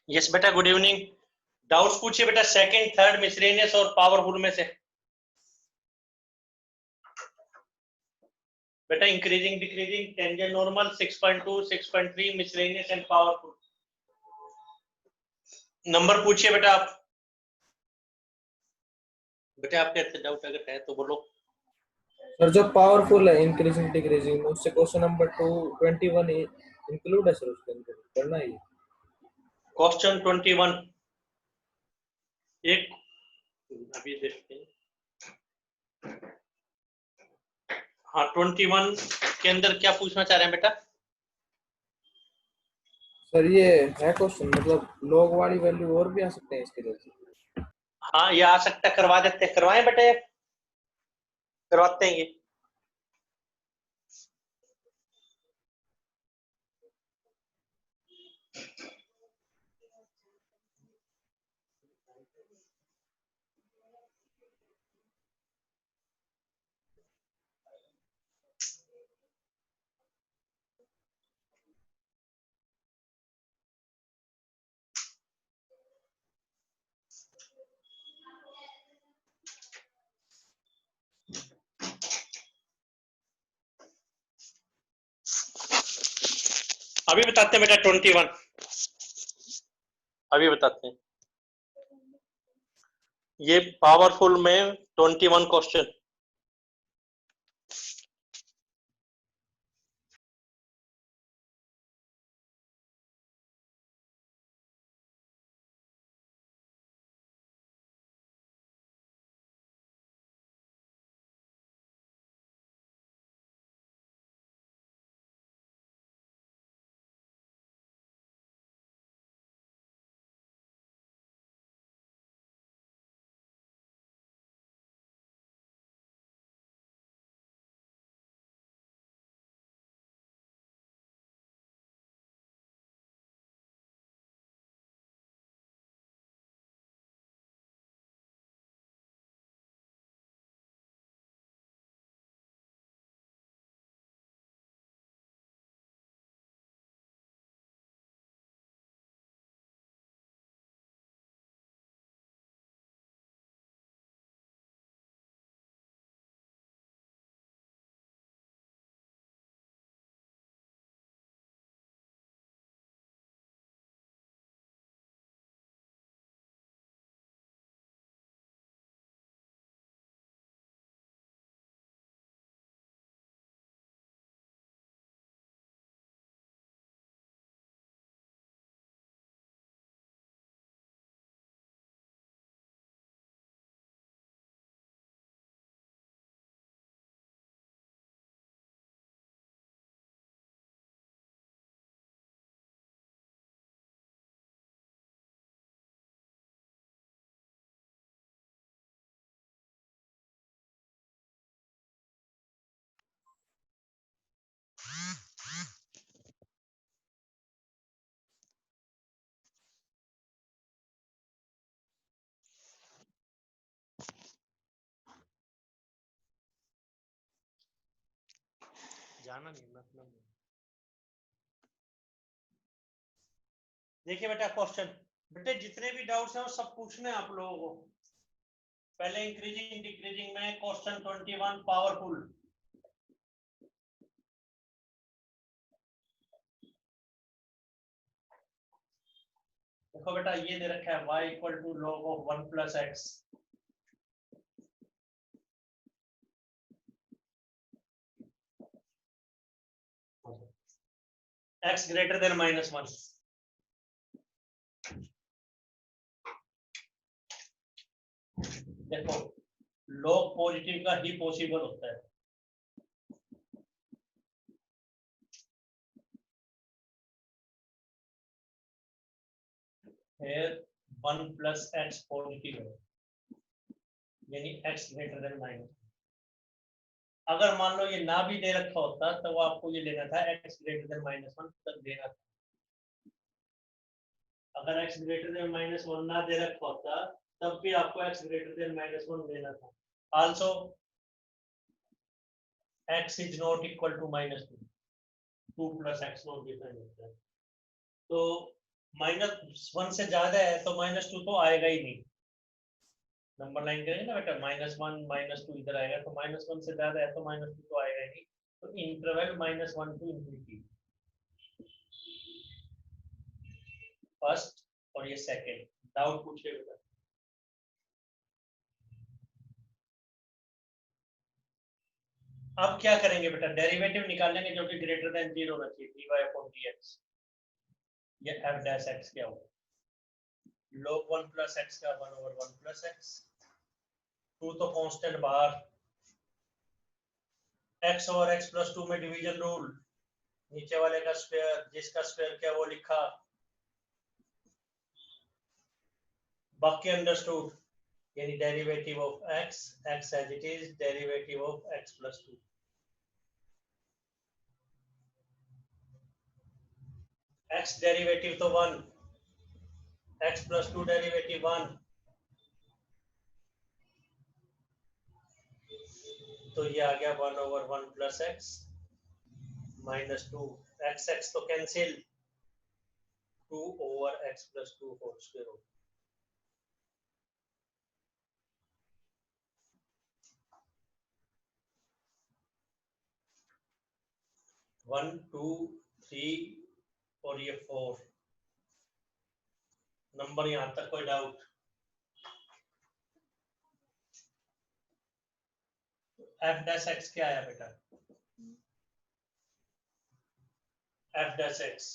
Yes बेटा, good evening. Doubts पूछिए बेटा, सेकंड थर्ड मिसलेनियस और पावरफुल में से। बेटा increasing decreasing tangent normal 6.2 6.3 miscellaneous and powerful. Number पूछिए बेटा आप। बेटा आपके डाउट अगर है तो बोलो। सर जो पावरफुल है इंक्रीजिंग डिक्रीजिंग उससे क्वेश्चन नंबर 221 इंक्लूड है सर, उसके अंदर पढ़ना है ये। क्वेश्चन 21 एक अभी देखते हैं। हाँ 21 के अंदर क्या पूछना चाह रहे हैं बेटा? सर ये है क्वेश्चन, मतलब लॉग वाली वैल्यू और भी आ सकते हैं इसके जैसे। हाँ ये आ सकता है, करवा देते हैं। करवाएं बेटे, करवाते हैं ये। अभी बताते हैं बेटा 21, अभी बताते हैं। ये पावरफुल में 21 क्वेश्चन। जाना नहीं मतलब। देखिए बेटा क्वेश्चन, बेटे जितने भी डाउट्स हैं वो सब पूछने हैं आप लोगों को। पहले इंक्रीजिंग डिक्रीजिंग में क्वेश्चन 21 पावरफुल। देखो बेटा ये दे रखा है y equal to log of 1 plus x. x greater than -1। देखो log पॉजिटिव का ही पॉसिबल होता है। फिर 1 प्लस एक्स पॉजिटिव है, यानी x ग्रेटर देन -1। अगर मान लो ये ना भी दे रखा होता तो वो आपको ये लेना था x ग्रेटर देन -1 तक देना था। अगर x ग्रेटर देन -1 ना दे रखा होता तब भी आपको x ग्रेटर देन -1 लेना था। Also x is not equal to -2, 2 plus x not define होता है। तो -1 से ज्यादा है तो -2 तो आएगा ही नहीं। नंबर लाइन करेंगे ना बेटा, -1 -2 इधर आएगा, तो -1 से ज्यादा है तो -2 तो आएगा ही नहीं। तो इंटरवल -1 टू इंफिनिटी, फर्स्ट और ये सेकंड। डाउट पूछिए बेटा। अब क्या करेंगे बेटा, डेरिवेटिव निकालेंगे जो कि ग्रेटर देन 0 होना चाहिए, dy/dx। ये f डैश x क्या होगा, log 1 प्लस x का 1/1 प्लस x, 2 तो कांस्टेंट बाहर, x ओवर x प्लस 2 में डिवीजन रूल, नीचे वाले का स्क्वायर, जिसका स्क्वायर क्या वो लिखा, बाकी अंडरस्टूड, यानी derivative of x, x as it is, derivative of x plus 2। x derivative तो 1, x प्लस 2 डेरिवेटिव 1, तो ये आ गया 1/1 प्लस x माइनस 2, x तो cancel, 2 over x plus 2 whole square हो। 1 2 3 और ये 4 नंबर, यहां तक कोई डाउट? f डैश x क्या आया बेटा, f डैश x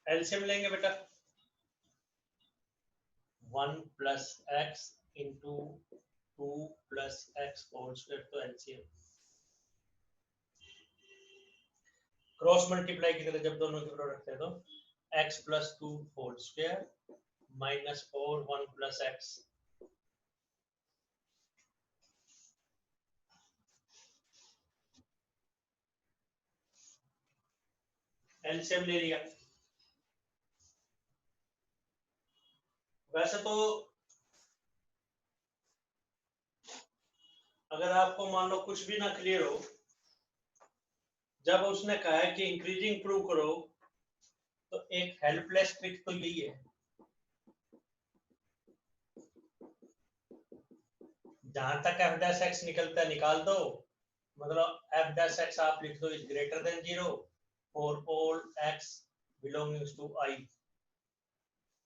एलसीएम लेंगे बेटा, 1 plus x into 2 plus x whole square, तो एलसीएम क्रॉस मल्टीप्लाई की तरह जब दोनों के प्रोडक्ट है तो x plus 2 whole square minus 4 1 plus x, LCM ले लिया। वैसे तो अगर आपको मान लो कुछ भी ना क्लियर हो, जब उसने कहा है कि इंक्रीजिंग प्रूव करो, तो एक हेल्पलेस ट्रिक तो यही है, जहां तक f डैश x निकलता है निकाल दो, मतलब f डैश x आप लिख दो is greater than 0 for all x belonging to I,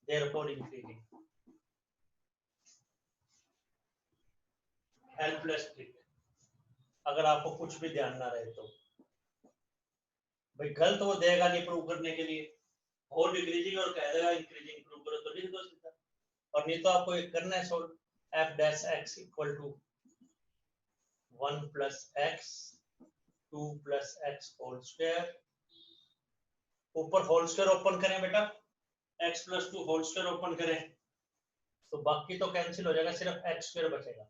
therefore increasing. Helpless trick, अगर आपको कुछ भी ध्यान ना रहे तो भाई गलत वो देगा नहीं प्रूव करने के लिए, और डिक्रीजिंग और कह देगा इंक्रीजिंग प्रूव करो तो लिख दो सीधा, और नहीं तो आपको एक करना है solve, f dash x equal to 1 plus x 2 plus x whole square, ऊपर होल स्क्वायर ओपन करें बेटा, x plus 2 whole square open करें तो बाकी तो कैंसिल हो जाएगा, सिर्फ x स्क्वायर बचेगा।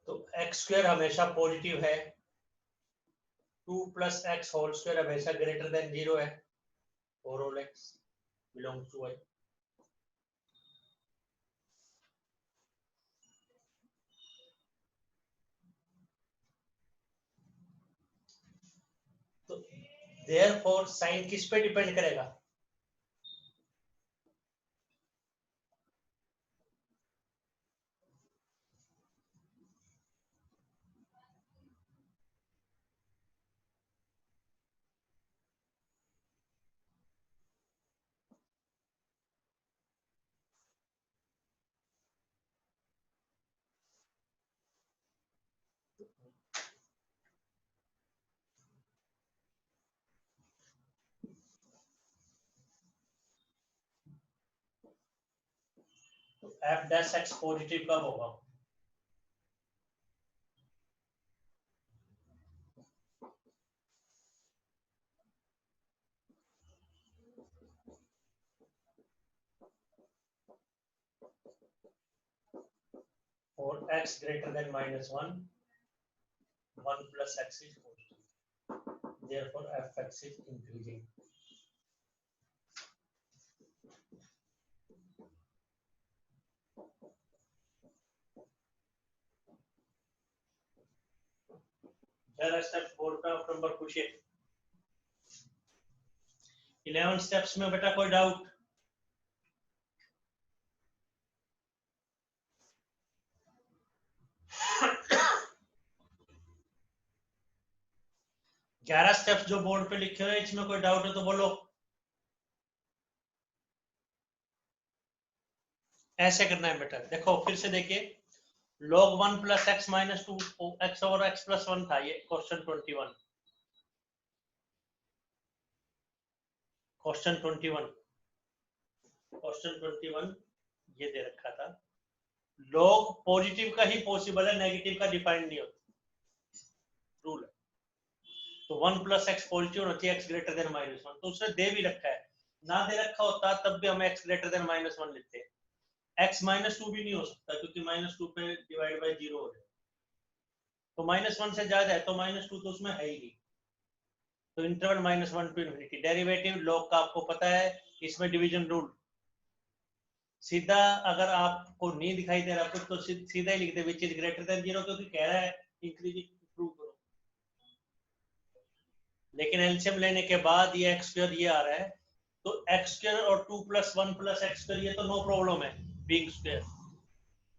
तो x स्क्वायर हमेशा पॉजिटिव है, 2 प्लस x होल स्क्वायर हमेशा ग्रेटर देन 0 है, और all x belongs to I। तो देयरफॉर साइन किस पे डिपेंड करेगा, तो f डैश x पॉजिटिव कब होगा, और x greater than -1 1 plus x is positive, therefore fx is increasing। 11 steps board पे आप नंबर पूछिए। 11 स्टेप्स में बेटा कोई डाउट? ग्यारह स्टेप्स जो बोर्ड पे लिखे हुए इसमें कोई डाउट है तो बोलो। ऐसे करना है बेटा, देखो फिर से देखिए, log 1 plus x minus 2 x over x plus 1 था ये क्वेश्चन 21। क्वेश्चन 21 ये दे रखा था। log पॉजिटिव का ही पॉसिबल है, नेगेटिव का डिफाइंड नहीं होता, रूल है। तो 1 प्लस एक्स पॉजिटिव होती है, एक्स ग्रेटर देन माइनस 1, तो उसने दे भी रखा है। ना दे रखा होता तब भी हम एक्स ग्रेटर देन माइनस 1 लेते हैं। एक्स माइनस 2 भी नहीं हो सकता क्योंकि माइनस 2 पे डिवाइड बाय 0 हो जाए, तो माइनस 1 से ज्यादा है तो माइनस 2 तो उसमें है ही नहीं। तो interval minus 1 to infinity, derivative log का आपको पता है, इसमें डिवीजन रूल सीधा, अगर आपको नहीं दिखाई दे रहा कुछ तो सीधा ही लिख दे विच इज ग्रेटर देन 0, क्योंकि कह रहा है इंक्रीजिंग प्रूव करो। लेकिन एलसीएम लेने के बाद ये एक्स स्क्वायर ये आ रहा है, तो एक्स स्क्वायर और 2 प्लस 1 प्लस एक्स स्क्वायर ये तो नो प्रॉब्लम है बीइंग स्क्वायर,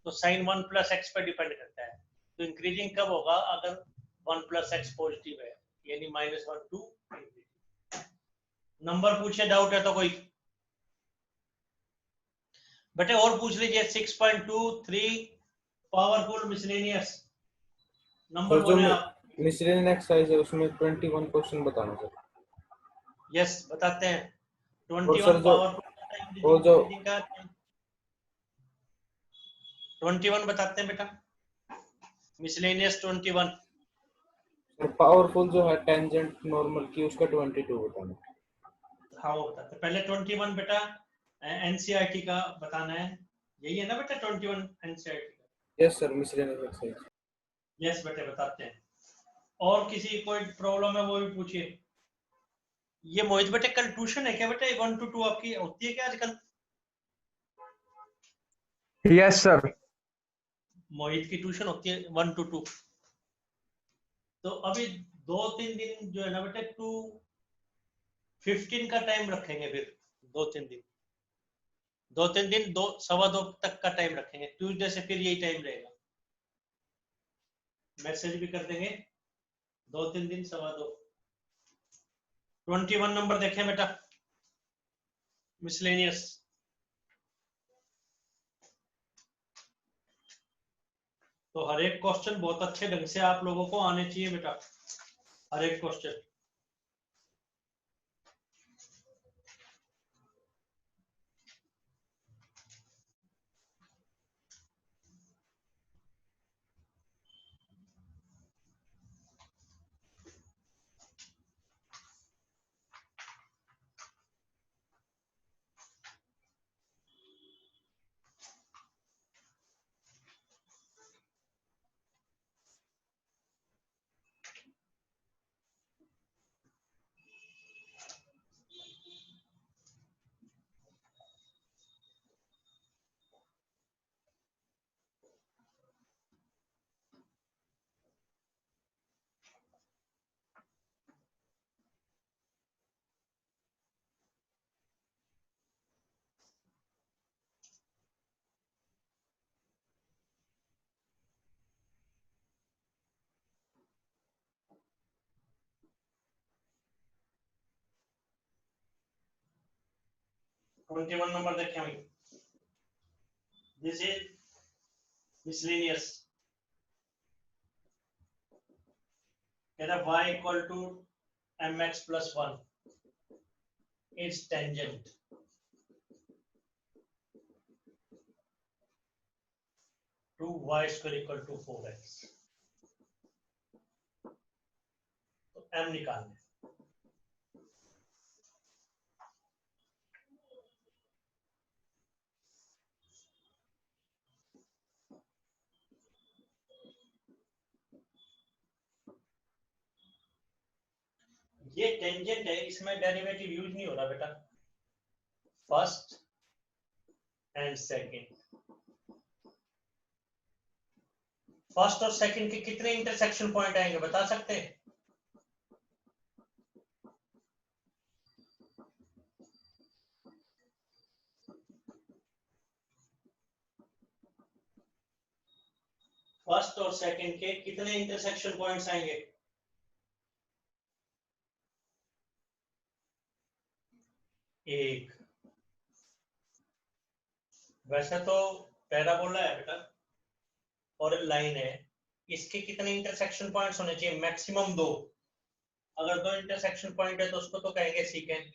तो साइन 1 प्लस एक्स पर डिपेंड करता है। तो इंक्रीजिंग कब होगा? अगर 1 प्लस एक्स पॉजिटिव है, यानी माइनस 1 टू नंबर पूछे, डाउट है तो कोई बेटे और पूछ लीजिए। 6.23 पावरफुल मिसलेनियस नंबर सर जो बोले आप। मिसलेनियस एक्सरसाइज है उसमें 21 क्वेश्चन बताना सर। यस बताते हैं। और 21 सर जो वो जो पावरफुल का 21 बताते हैं बेटा, मिसलेनियस 21। पावरफुल जो है टेंजेंट नॉर्मल की उसका 22 बताना। हाँ वो बताते हैं। पहले 21 बेटा एनसीईआरटी का बताना है, यही है ना बेटा 21 एनसीईआरटी का? Yes sir, miscellaneous exercise. Yes बेटे बताते हैं। और किसी कोई प्रॉब्लम है वो भी पूछिए। ये मोहित बेटे कल ट्यूशन है क्या बेटा? 1 to 2 आपकी होती है क्या आजकल? Yes sir. मोहित की ट्यूशन होती है 1 to 2। तो अभी 2-3 दिन जो है ना बेटा 2:15 का टाइम रखेंगे, फिर 2-3 दिन 2 तक का टाइम रखेंगे। ट्यूसडे से फिर यही टाइम रहेगा, मैसेज भी कर देंगे। 2-3 दिन 2:15। 21 नंबर देखें बेटा, मिसलेनियस। तो हर एक क्वेश्चन बहुत अच्छे ढंग से आप लोगों को आने चाहिए बेटा, हर एक क्वेश्चन। ट्वेंटी वन नंबर देखें भाई, दिस इज मिसलेनियस। कहता y equal to mx plus 1 is tangent to y square equal to 4x। तो m निकालना है। ये टेंजेंट है, इसमें डेरिवेटिव यूज नहीं हो रहा बेटा, फर्स्ट एंड सेकंड। फर्स्ट और सेकंड के कितने इंटरसेक्शन पॉइंट आएंगे बता सकते हैं? फर्स्ट और सेकंड के कितने इंटरसेक्शन पॉइंट्स आएंगे? एक। वैसे तो पैराबोला है बेटा और लाइन है, इसके कितने इंटरसेक्शन पॉइंट्स होने चाहिए? मैक्सिमम दो। अगर दो इंटरसेक्शन पॉइंट है तो उसको तो कहेंगे सीकेंट,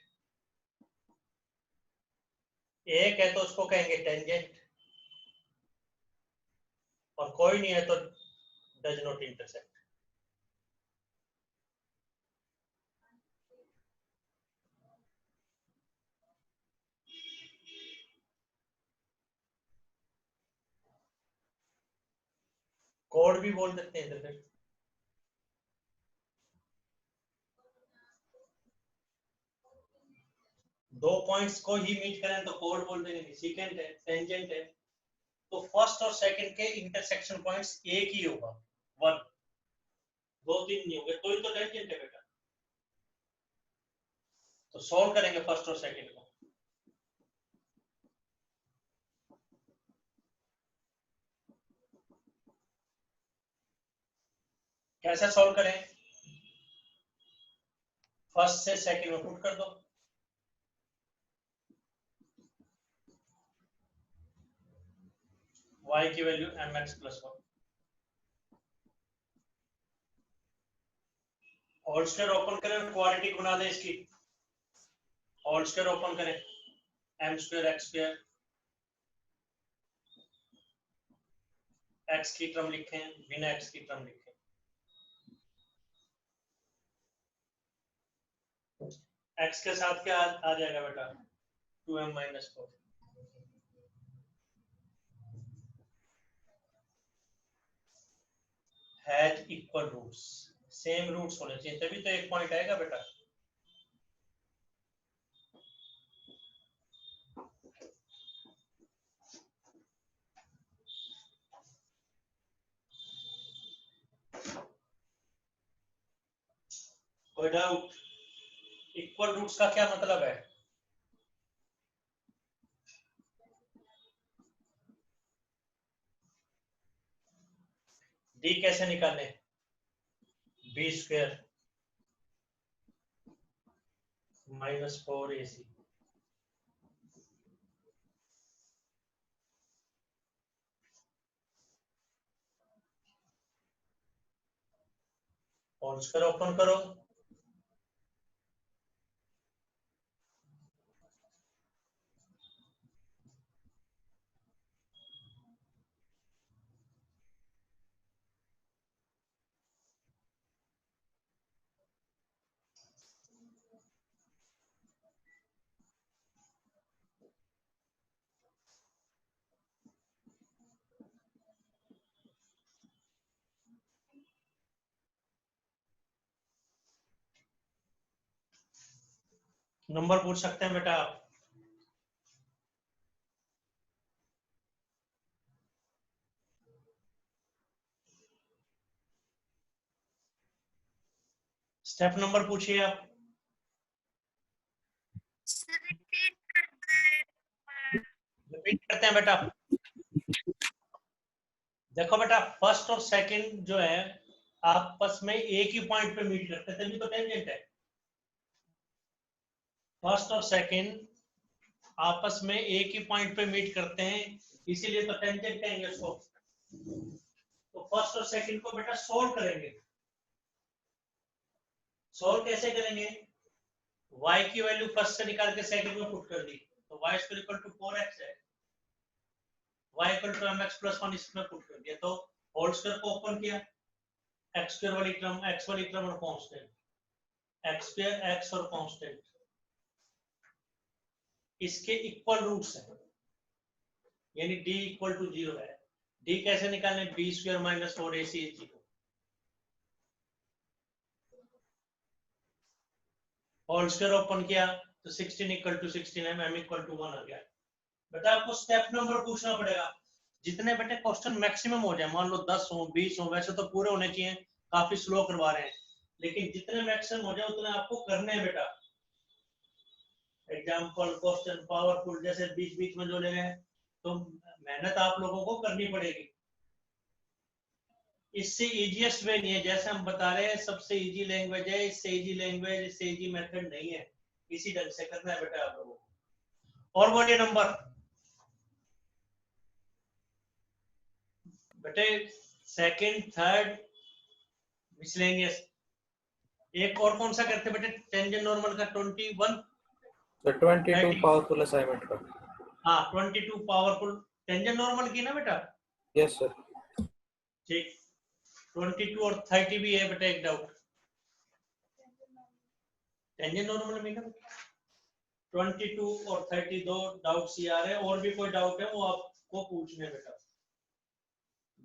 एक है तो उसको कहेंगे टेंजेंट, और कोई नहीं है तो डज नॉट इंटरसेक्ट। कोड भी बोल देते हैं इधर। दो पॉइंट्स को ही मीट करें तो कोड बोल देंगे, सीकेंट है, टेंजेंट है। तो फर्स्ट और सेकंड के इंटरसेक्शन पॉइंट्स एक ही होगा, वन। दो तीन नहीं होंगे तो ही तो टेंजेंट है बेटा। तो सॉल्व करेंगे फर्स्ट और सेकंड को। कैसे सॉल्व करें? फर्स्ट से सेकंड में पुट कर दो। y की value mx plus 1। Whole square open करें, क्वाड्रेटिक बना दें इसकी। होल स्क्वायर ओपन करें, m square x square, x की टर्म लिखें, बिना x की टर्म लिखें। x के साथ क्या आ जाएगा बेटा? 2m minus 4। Has equal roots, same roots होने चाहिए तभी तो एक पॉइंट आएगा बेटा। कोई डाउट? इक्वल रूट्स का क्या मतलब है? डी कैसे निकालने? B square minus 4ac। Whole square open करो, नंबर पूछ सकते हैं बेटा आप। स्टेप नंबर पूछिए आप। रिपीट करते हैं बेटा। देखो बेटा, फर्स्ट और सेकंड जो है आपस में एक ही पॉइंट पे मीट करते हैं तभी तो टेंजेंट है। फर्स्ट और सेकंड आपस में एक ही पॉइंट पे मीट करते हैं, इसीलिए तो टेंजेंट कहेंगे उसको। तो फर्स्ट और सेकंड को बेटा सोल्व करेंगे। सोल्व कैसे करेंगे? y की वैल्यू फर्स्ट से निकाल के सेकंड में पुट कर दी, तो y square equal to 4x है, y equal to mx plus 1 इसमें पुट कर दिया, तो होल स्क्वायर को ओपन किया, x स्क्वायर वाली टर्म, x वाली टर्म और कांस्टेंट, x स्क्वायर x और कांस्टेंट, इसके इक्वल रूट्स हैं, यानी d इक्वल टू 0 है। d कैसे निकालने? b square minus 4ac is 0। Whole square open किया तो 16 इक्वल टू 16 है, m इक्वल टू 1 आ गया। बेटा आपको स्टेप नंबर पूछना पड़ेगा। जितने बेटे क्वेश्चन मैक्सिमम हो जाए, मान लो 10 हो 20 हो, वैसे तो पूरे होने चाहिए, काफी स्लो करवा रहे हैं, लेकिन जितने मैक्सिमम हो जाए उतने आपको करने हैं बेटा। एग्जाम्पल क्वेश्चन पावरफुल जैसे बीच बीच में जो ले गए, तो मेहनत आप लोगों को करनी पड़ेगी। इससे इजीएस्ट वे नहीं है, जैसे हम बता रहे हैं सबसे इजी लैंग्वेज है, इससे इजी लैंग्वेज, इससे इजी मेथड नहीं है, इसी ढंग से करना है बेटा आप लोगों को। और बोलिए नंबर बेटे, सेकंड थर्ड मिसलेनियस। एक और कौन सा करते बेटे टेंजेंट नॉर्मल का? 21 सर 22 30। पावरफुल असाइनमेंट का। हाँ 22 पावरफुल टेंजेंट नॉर्मल की ना बेटा? Yes sir. ठीक, 22 और 30 भी है बेटा, एक डाउट टेंजेंट नॉर्मल में ना। 22 और 30 दो डाउट्स ये आ रहे हैं, और भी कोई डाउट है वो आपको पूछने बेटा,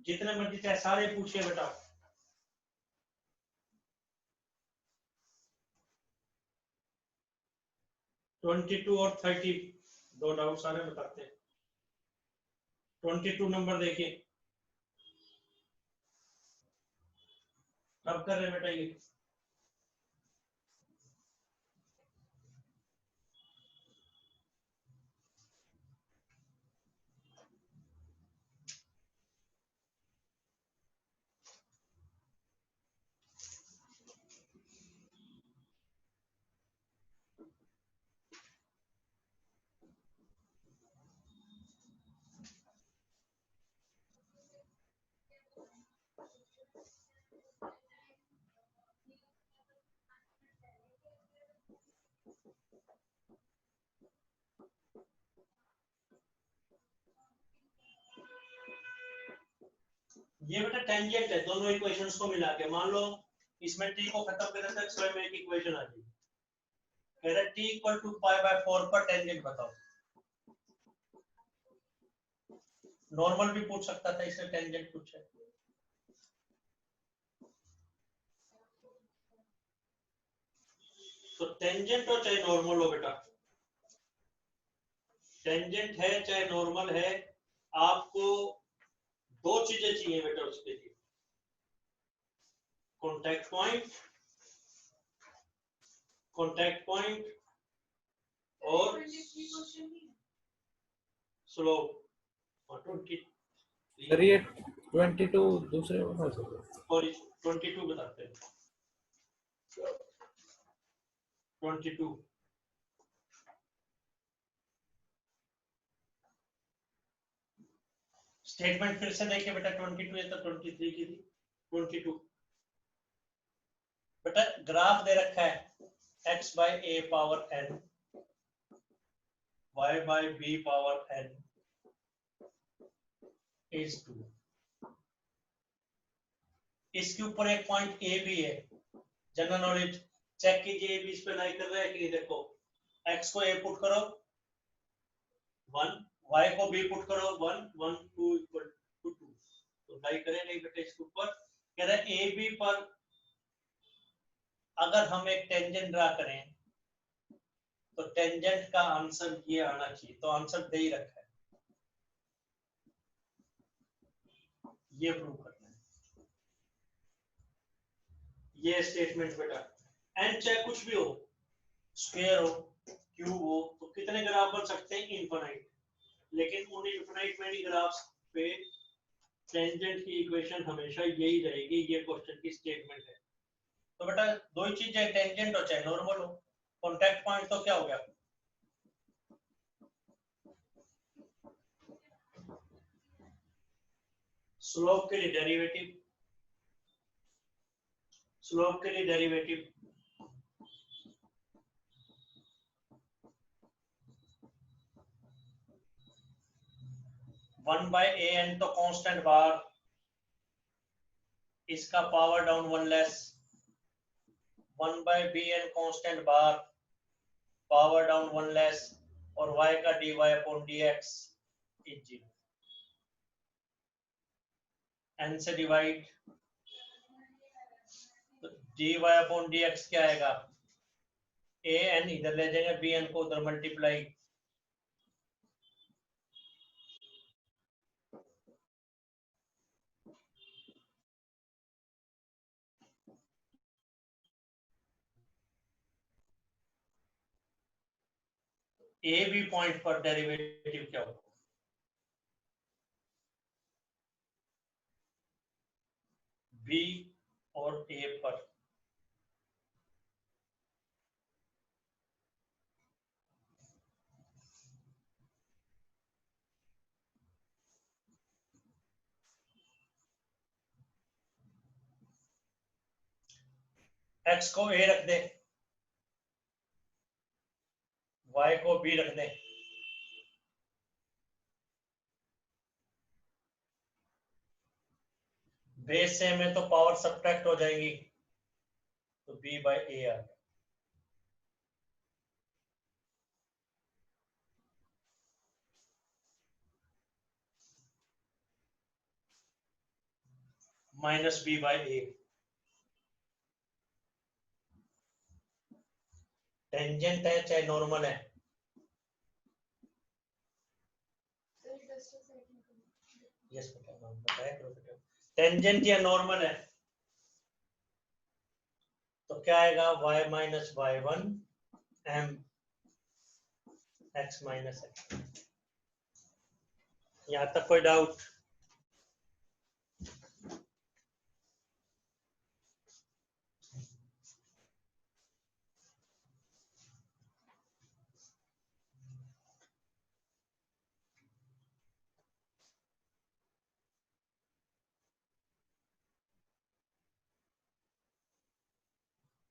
जितने मर्जी चाहे सारे पूछिए बेटा। ट्वेंटी टू और 30 दो डाउट सारे बताते हैं। 22 नंबर देखिए, कब कर रहे हैं बेटा ये? ये बेटा टेंजेंट है, दोनों इक्वेशंस को मिला के, मान लो इसमें t को खत्म करें तो स्वयं एक इक्वेशन आ जाएगी। कह रहा t equal to pi by 4 पर टेंजेंट बताओ। नॉर्मल भी पूछ सकता था, इससे टेंजेंट पूछे। तो टेंजेंट हो चाहे नॉर्मल हो बेटा, टेंजेंट है चाहे नॉर्मल है, आपको दो चीजें चाहिए बेटा उसके लिए, कॉन्टैक्ट पॉइंट और स्लोप। और 20 सर ये 22 दूसरे में सर। और 22 बताते हैं। 22 स्टेटमेंट फिर से देखिए बेटा, 22 है तो 23 की थी। 22 बेटा ग्राफ दे रखा है x by a power n, y by b power n is 2। इसके ऊपर एक पॉइंट a भी है, जनरल नॉलेज चेक कीजिए, a भी इस पे लाई कर रहा है कि देखो, x को a पुट करो 1, y को b पुट करो 1 1 2 इक्वल टू 2, तो लाई करें नहीं बेटा इसके ऊपर। कह रहा है a b पर अगर हम एक टेंजेंट ड्रा करें तो टेंजेंट का आंसर ये आना चाहिए, तो आंसर दे ही रखा है, ये प्रूव करना है। ये स्टेटमेंट बेटा, एंड चाहे कुछ भी हो, स्क्वायर हो क्यूब हो, तो कितने ग्राफ बन सकते हैं? इनफिनाइट। लेकिन उन इनफिनाइट मेनी ग्राफ्स पे टेंजेंट की इक्वेशन हमेशा यही रहेगी, ये क्वेश्चन की स्टेटमेंट है। तो बेटा दो ही चीज है, टेंजेंट हो चाहे नॉर्मल हो। कॉन्टैक्ट पॉइंट तो क्या हो गया? स्लोप के लिए डेरिवेटिव, स्लोप के लिए डेरिवेटिव 1 बाय ए एन तो कांस्टेंट बार, इसका power down 1 less, 1 by B N constant bar, power down 1 less, और y का dy upon dx is 0। n से डिवाइड, तो dy अपॉन dx क्या आएगा? ए एन इधर ले जाएंगे, बी एन को उधर मल्टीप्लाई, ए बी पॉइंट पर डेरिवेटिव क्या होगा? बी और ए पर एक्स को ए रख दे, वाई को बी रख दे, बेस सेम है तो पावर सब्ट्रैक्ट हो जाएगी, तो बी बाई ए आ गया। Minus B by A. Tangent है चाहे नॉर्मल है, यस बेटा बताया करो बेटा। टेंजेंट या नॉर्मल है तो क्या आएगा, y minus y one m x minus x. यहां तक कोई डाउट?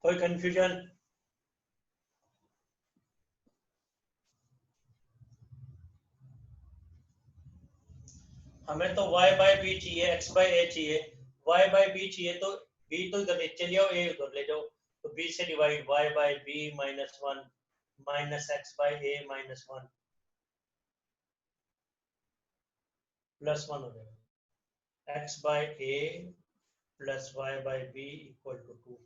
कोई कंफ्यूजन? हमें तो y बाई बी चाहिए, x बाई ए चाहिए। y बाई बी चाहिए तो b तो इधर ले चले जाओ, a उधर ले जाओ, तो b से divide y by B minus one minus x by A minus one plus one हो जाएगा। x by A plus y by B equal to 2,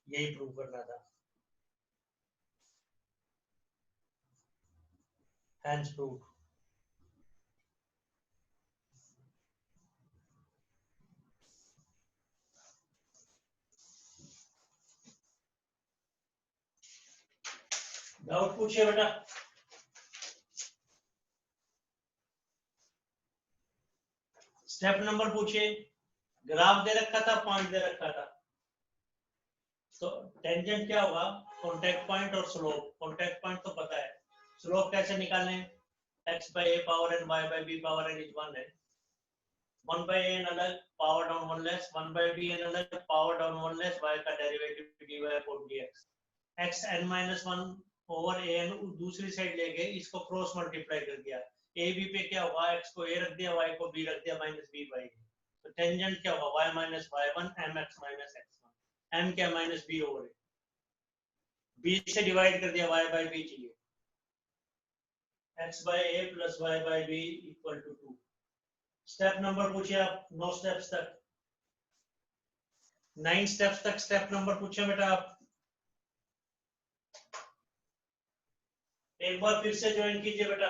यही प्रूव करना था। Hence proved। डाउट पूछिए बेटा। स्टेप नंबर पूछिए। ग्राफ दे रखा था, पॉइंट दे रखा था, तो टेंजेंट क्या होगा, कॉन्टैक्ट पॉइंट और स्लोप। कॉन्टैक्ट पॉइंट तो पता है, स्लोप कैसे निकालने, x by a power n y by b power n is one है। 1 बाई एन अलग, power down one less, 1 by b n अलग, power down one less, y का derivative dy upon dx। x n minus one over a n दूसरी side ले गए, इसको cross multiply कर दिया, ए बी पे क्या होगा, x को a रख दिया, y को b रख दिया, माइनस b बाई। तो टेंजेंट क्या होगा, y minus y one m x minus x one. m क्या minus b over A, b से डिवाइड कर दिया, y बाई b चाहिए, x by a plus y by b equal to 2। Step number पूछिए आप, 9 steps तक, 9 steps तक step number पूछे बेटा आप। एक बार फिर से ज्वाइन कीजिए बेटा।